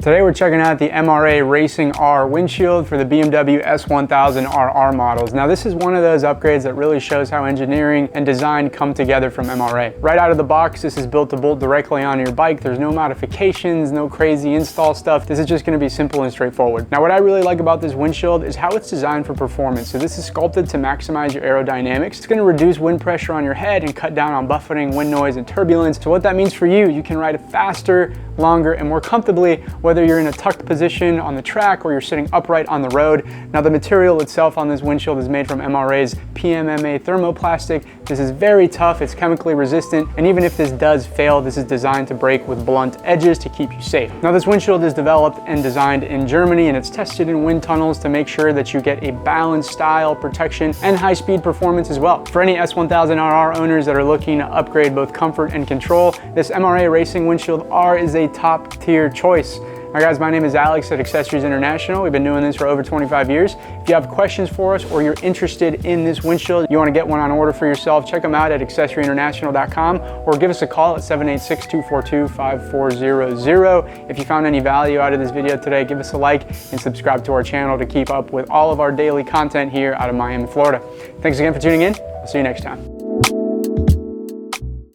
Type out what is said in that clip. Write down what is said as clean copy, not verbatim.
Today we're checking out the MRA Racing R windshield for the BMW S1000RR models. Now this is one of those upgrades that really shows how engineering and design come together from MRA. Right out of the box, this is built to bolt directly onto your bike. There's no modifications, no crazy install stuff. This is just going to be simple and straightforward. Now what I really like about this windshield is how it's designed for performance. So this is sculpted to maximize your aerodynamics. It's going to reduce wind pressure on your head and cut down on buffeting, wind noise, and turbulence. So what that means for you can ride faster, longer, and more comfortably, whether you're in a tucked position on the track or you're sitting upright on the road. Now the material itself on this windshield is made from MRA's PMMA thermoplastic. This is very tough, it's chemically resistant, and even if this does fail, this is designed to break with blunt edges to keep you safe. Now this windshield is developed and designed in Germany, and it's tested in wind tunnels to make sure that you get a balanced style, protection, and high-speed performance as well. For any S1000RR owners that are looking to upgrade both comfort and control, this MRA Racing Windshield R is a top-tier choice. All right guys, my name is Alex at Accessories International. We've been doing this for over 25 years. If you have questions for us or you're interested in this windshield, you want to get one on order for yourself, check them out at accessoryinternational.com or give us a call at 786-242-5400. If you found any value out of this video today, give us a like and subscribe to our channel to keep up with all of our daily content here out of Miami, Florida. Thanks again for tuning in. I'll see you next time.